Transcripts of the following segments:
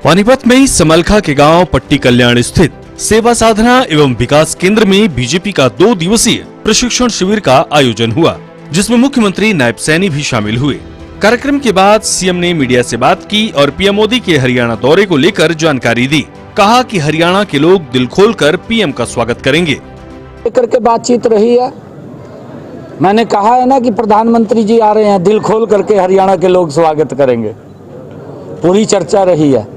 पानीपत में समलखा के गांव पट्टी कल्याण स्थित सेवा साधना एवं विकास केंद्र में बीजेपी का 2 दिवसीय प्रशिक्षण शिविर का आयोजन हुआ, जिसमें मुख्यमंत्री नायब सैनी भी शामिल हुए। कार्यक्रम के बाद सीएम ने मीडिया से बात की और पीएम मोदी के हरियाणा दौरे को लेकर जानकारी दी। कहा कि हरियाणा के लोग दिल खोलकर पीएम का स्वागत करेंगे। लेकर के बातचीत रही है। मैंने कहा है ना कि प्रधानमंत्री जी आ रहे हैं, दिल खोल करके हरियाणा के लोग स्वागत करेंगे। पूरी चर्चा रही है,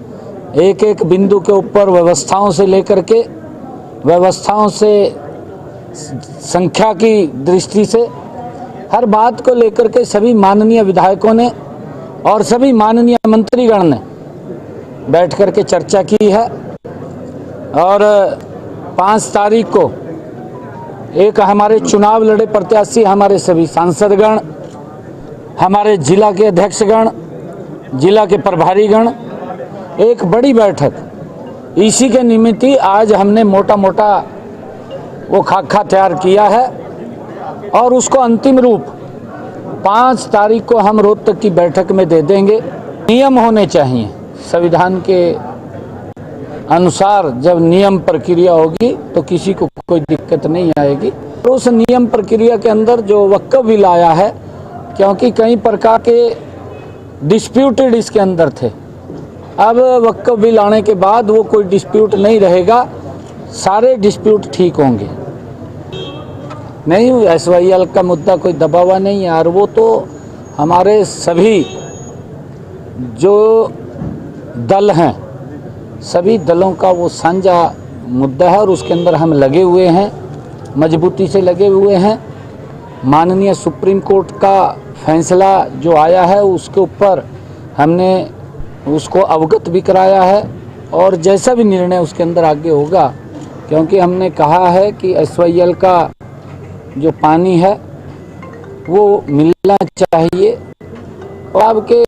एक एक बिंदु के ऊपर व्यवस्थाओं से लेकर के व्यवस्थाओं से संख्या की दृष्टि से हर बात को लेकर के सभी माननीय विधायकों ने और सभी माननीय मंत्रीगण ने बैठ कर के चर्चा की है। और 5 तारीख को एक हमारे चुनाव लड़े प्रत्याशी, हमारे सभी सांसदगण, हमारे जिला के अध्यक्षगण, जिला के प्रभारीगण, एक बड़ी बैठक इसी के निमित्त ही आज हमने मोटा मोटा वो खाका तैयार किया है और उसको अंतिम रूप 5 तारीख को हम रोहतक की बैठक में दे देंगे। नियम होने चाहिए, संविधान के अनुसार जब नियम प्रक्रिया होगी तो किसी को कोई दिक्कत नहीं आएगी। तो उस नियम प्रक्रिया के अंदर जो वक्फ बिल आया है, क्योंकि कई प्रकार के डिस्प्यूटेड इसके अंदर थे, अब वक्फ बिल आने के बाद वो कोई डिस्प्यूट नहीं रहेगा, सारे डिस्प्यूट ठीक होंगे। नहीं, SYL का मुद्दा कोई दबा हुआ नहीं है और वो तो हमारे सभी जो दल हैं, सभी दलों का वो साझा मुद्दा है और उसके अंदर हम लगे हुए हैं, मजबूती से लगे हुए हैं। माननीय सुप्रीम कोर्ट का फैसला जो आया है उसके ऊपर हमने उसको अवगत भी कराया है और जैसा भी निर्णय उसके अंदर आगे होगा, क्योंकि हमने कहा है कि SYL का जो पानी है वो मिलना चाहिए और आपके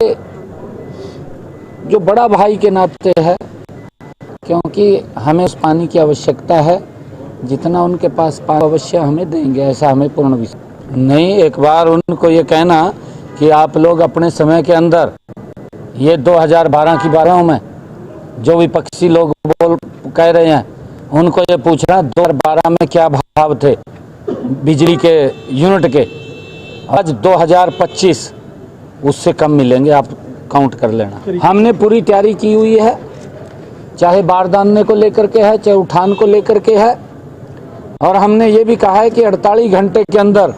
जो बड़ा भाई के नाते है, क्योंकि हमें उस पानी की आवश्यकता है, जितना उनके पास पानी अवश्य हमें देंगे, ऐसा हमें पूर्ण विश्वास नहीं। एक बार उनको ये कहना कि आप लोग अपने समय के अंदर ये 2012 की 12 में जो विपक्षी लोग कह रहे हैं, उनको ये पूछना 2012 में क्या भाव थे बिजली के यूनिट के, आज 2025 उससे कम मिलेंगे, आप काउंट कर लेना। हमने पूरी तैयारी की हुई है, चाहे बारदाने को लेकर के है, चाहे उठान को लेकर के है, और हमने ये भी कहा है कि 48 घंटे के अंदर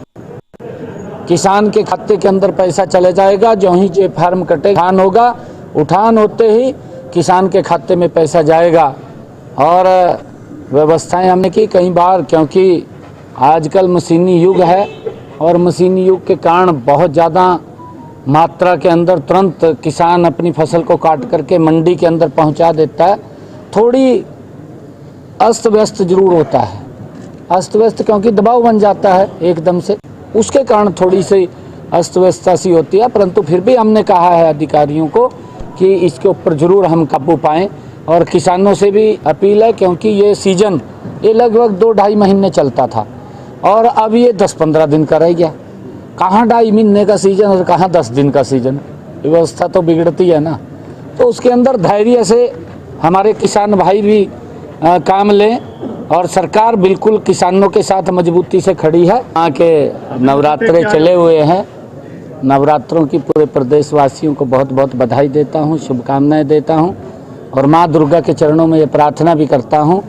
किसान के खाते के अंदर पैसा चले जाएगा। जो ही जे फार्म कटे उठान होगा, उठान होते ही किसान के खाते में पैसा जाएगा। और व्यवस्थाएं हमने की कई बार, क्योंकि आजकल मशीनी युग है और मशीनी युग के कारण बहुत ज़्यादा मात्रा के अंदर तुरंत किसान अपनी फसल को काट करके मंडी के अंदर पहुंचा देता है। थोड़ी अस्त व्यस्त जरूर होता है, अस्त व्यस्त क्योंकि दबाव बन जाता है एकदम से, उसके कारण थोड़ी सी अस्त व्यस्तता सी होती है। परंतु फिर भी हमने कहा है अधिकारियों को कि इसके ऊपर जरूर हम काबू पाएँ और किसानों से भी अपील है, क्योंकि ये सीजन ये लगभग 2-2.5 महीने चलता था और अब ये 10-15 दिन का रह गया। कहाँ 2.5 महीने का सीजन और कहाँ 10 दिन का सीजन, व्यवस्था तो बिगड़ती है ना। तो उसके अंदर धैर्य से हमारे किसान भाई भी काम लें और सरकार बिल्कुल किसानों के साथ मजबूती से खड़ी है। यहाँ के नवरात्रे चले हुए हैं, नवरात्रों की पूरे प्रदेशवासियों को बहुत बहुत बधाई देता हूँ, शुभकामनाएं देता हूँ और माँ दुर्गा के चरणों में ये प्रार्थना भी करता हूँ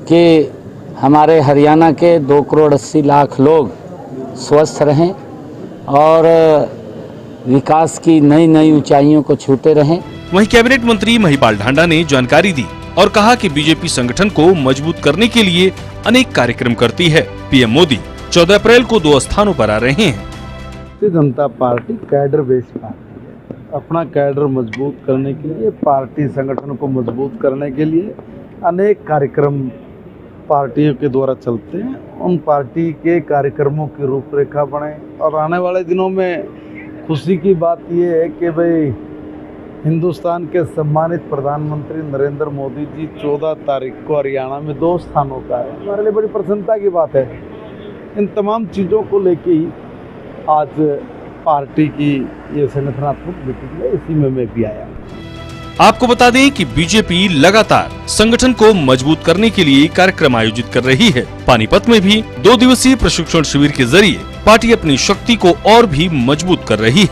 कि हमारे हरियाणा के 2 करोड़ 80 लाख लोग स्वस्थ रहें और विकास की नई नई ऊंचाइयों को छूते रहें। वहीं कैबिनेट मंत्री महिपाल ढांडा ने जानकारी दी और कहा कि बीजेपी संगठन को मजबूत करने के लिए अनेक कार्यक्रम करती है। पीएम मोदी 14 अप्रैल को 2 स्थानों पर आ रहे हैं। Bharatiya Janata party cadre based party है। अपना कैडर मजबूत करने के लिए, पार्टी संगठन को मजबूत करने के लिए अनेक कार्यक्रम पार्टियों के द्वारा चलते हैं। उन पार्टी के कार्यक्रमों की रूपरेखा बने और आने वाले दिनों में खुशी की बात यह है कि भाई हिंदुस्तान के सम्मानित प्रधानमंत्री नरेंद्र मोदी जी 14 तारीख को हरियाणा में 2 स्थानों का है। हमारे लिए बड़ी प्रसन्नता की बात है। इन तमाम चीज़ों को लेके ही आज पार्टी की ये संगठनात्मक मीटिंग है, इसी में मैं भी आया। आपको बता दें कि बीजेपी लगातार संगठन को मजबूत करने के लिए कार्यक्रम आयोजित कर रही है। पानीपत में भी 2 दिवसीय प्रशिक्षण शिविर के जरिए पार्टी अपनी शक्ति को और भी मजबूत कर रही है।